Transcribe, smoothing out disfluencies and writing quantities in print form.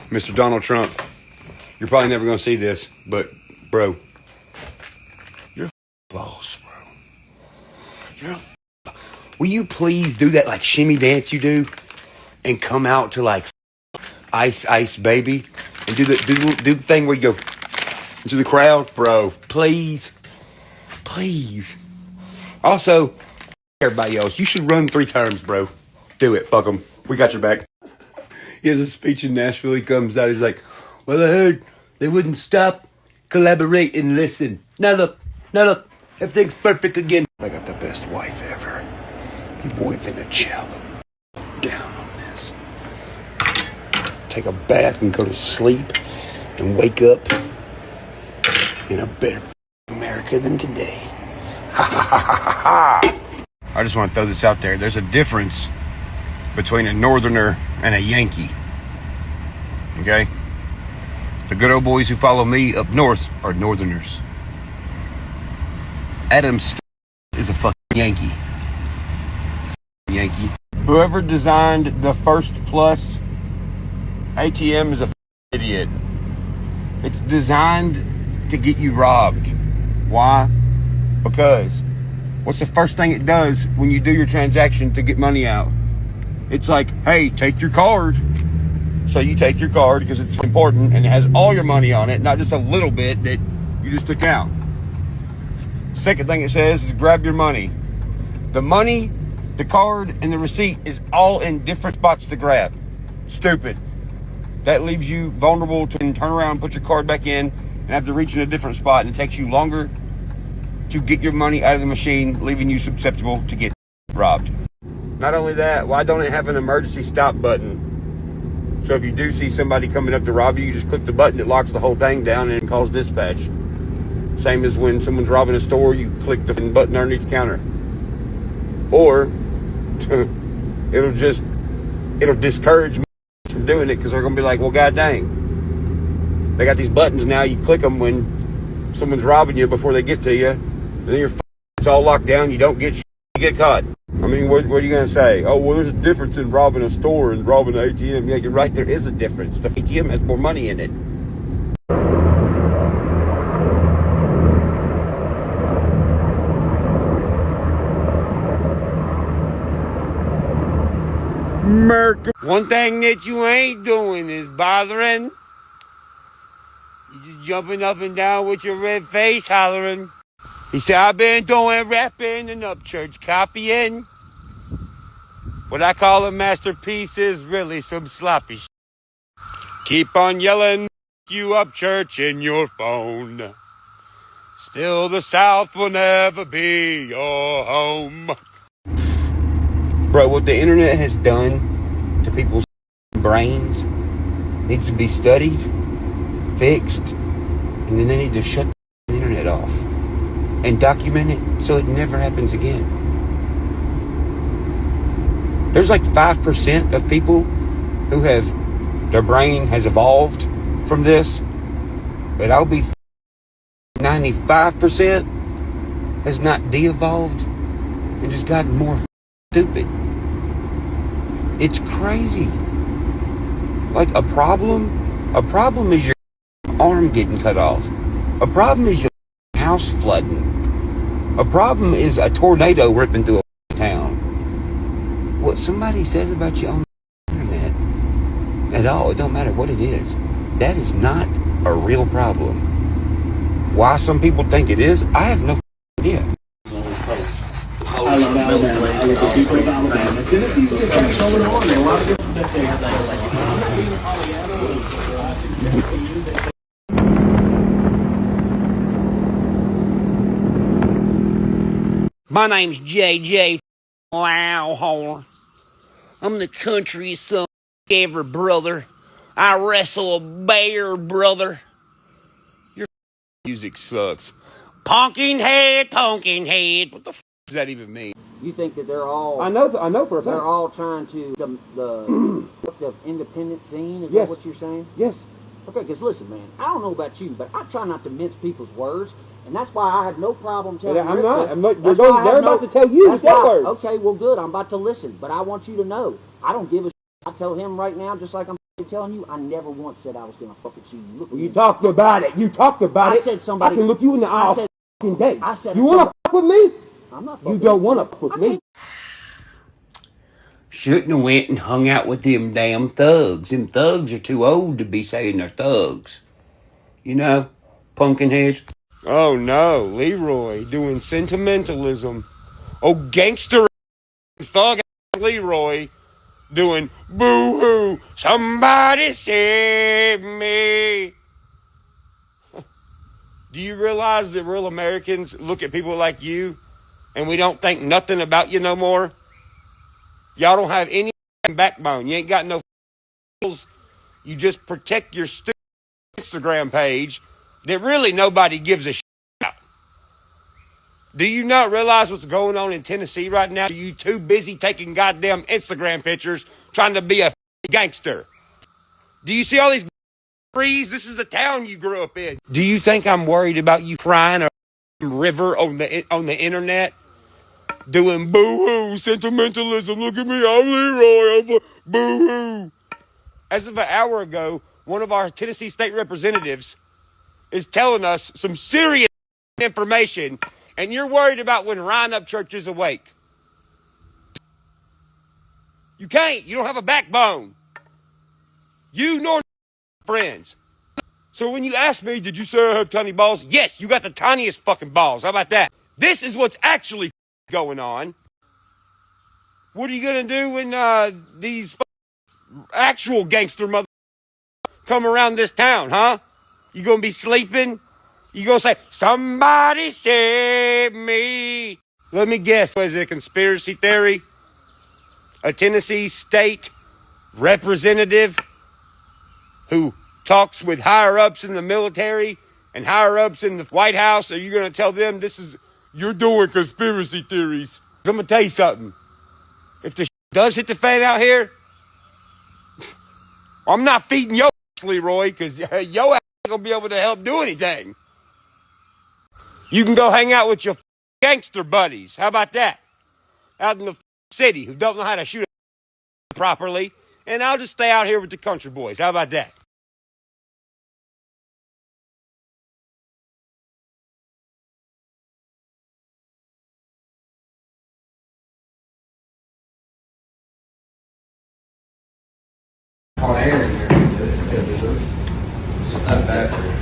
Mr. Donald Trump, you're probably never going to see this, but, bro, you're a boss, bro. You're a will you please do that, like, shimmy dance you do and come out to, like, Ice Ice Baby and do the thing where you go into the crowd? Bro, please. Please. Also, everybody else, you should run 3 terms, bro. Do it. Fuck them. We got your back. He has a speech in Nashville. He comes out. He's like, well, I heard they wouldn't stop, collaborate, and listen. Now look. Everything's perfect again. I got the best wife ever. You boys in a cello. Down on this. Take a bath and go to sleep and wake up in a better America than today. I just want to throw this out there. There's a difference between a northerner and a Yankee. Okay? The good old boys who follow me up north are northerners. Adam is a fucking Yankee. Yankee. Whoever designed the First Plus ATM is a idiot. It's designed to get you robbed. Why? Because what's the first thing it does when you do your transaction to get money out? It's like, hey, take your card. So you take your card because it's important and it has all your money on it, not just a little bit that you just took out. Second thing it says is grab your money. The money, the card, and the receipt is all in different spots to grab. Stupid. That leaves you vulnerable to turn around and put your card back in and have to reach in a different spot, and it takes you longer to get your money out of the machine, leaving you susceptible to get robbed. Not only that, why don't it have an emergency stop button? So if you do see somebody coming up to rob you, you just click the button, it locks the whole thing down and it calls dispatch. Same as when someone's robbing a store, you click the button underneath the counter. Or it'll discourage me from doing it because they're going to be like, well, god dang. They got these buttons now, you click them when someone's robbing you before they get to you. And then it's all locked down, you don't get shit, you get caught. I mean, what are you going to say? Oh, well, there's a difference in robbing a store and robbing an ATM. Yeah, you're right, there is a difference. The ATM has more money in it. America. One thing that you ain't doing is bothering. You just jumping up and down with your red face hollering. He said, I've been doing rapping and Upchurch copying. What I call a masterpiece is really some sloppy shit. Keep on yelling, you Upchurch in your phone. Still the South will never be your home. Bro, what the internet has done to people's brains needs to be studied, fixed, and then they need to shut the internet off and document it so it never happens again. There's like 5% of people who have, their brain has evolved from this, but I'll be 95% has not de-evolved and just gotten more stupid. It's crazy. Like a problem is your arm getting cut off. A problem is your house flooding. A problem is a tornado ripping through a town. What somebody says about you on the internet at all, it don't matter what it is, that is not a real problem. Why some people think it is, I have no idea. My name's JJ Lawhorn. I'm the country's son ever, brother. I wrestle a bear, brother. Your music sucks. Pumpkin head. What the does that even mean? You think that they're all... I know for a fact. They're all trying to... the independent scene? Is Yes. that what you're saying? Yes. Okay, because listen, man, I don't know about you, but I try not to mince people's words, and that's why I have no problem telling I'm Rick not. that- They're about to tell you that's that why- word. Okay, well, good. I'm about to listen, but I want you to know, I don't give a shit. I tell him right now, just like I'm telling you, I never once said I was gonna fucking shoot you. Look, You talked about it. You talked about it. I said somebody. I can look you in the eye I said, all day. I said you want to fuck with me? I'm not. You don't want to fuck with me. Shouldn't have went and hung out with them damn thugs. Them thugs are too old to be saying they're thugs. You know, pumpkin heads. Oh no, Leroy doing sentimentalism. Oh, gangster thug Leroy doing boo-hoo, somebody save me. Do you realize that real Americans look at people like you and we don't think nothing about you no more? Y'all don't have any backbone. You ain't got no you just protect your stupid Instagram page that really nobody gives a shit about. Do you not realize what's going on in Tennessee right now? Are you too busy taking goddamn Instagram pictures trying to be a gangster? Do you see all these trees? This is the town you grew up in. Do you think I'm worried about you crying a river on the internet? Doing boo-hoo, sentimentalism. Look at me, I'm Leroy. I'm boo-hoo. As of an hour ago, one of our Tennessee state representatives is telling us some serious information, and you're worried about when Ryan Upchurch is awake. You can't. You don't have a backbone. You nor friends. So when you ask me, did you say I have tiny balls? Yes, you got the tiniest fucking balls. How about that? This is what's actually going on. What are you going to do when these actual gangster mother come around this town, huh? You going to be sleeping? You going to say, somebody save me? Let me guess. Was it a conspiracy theory? A Tennessee state representative who talks with higher-ups in the military and higher-ups in the White House? Are you going to tell them you're doing conspiracy theories? I'm going to tell you something. If the does hit the fan out here, I'm not feeding your ass, Leroy, because your ass ain't going to be able to help do anything. You can go hang out with your gangster buddies. How about that? Out in the city who don't know how to shoot properly. And I'll just stay out here with the country boys. How about that? On air here. Step back.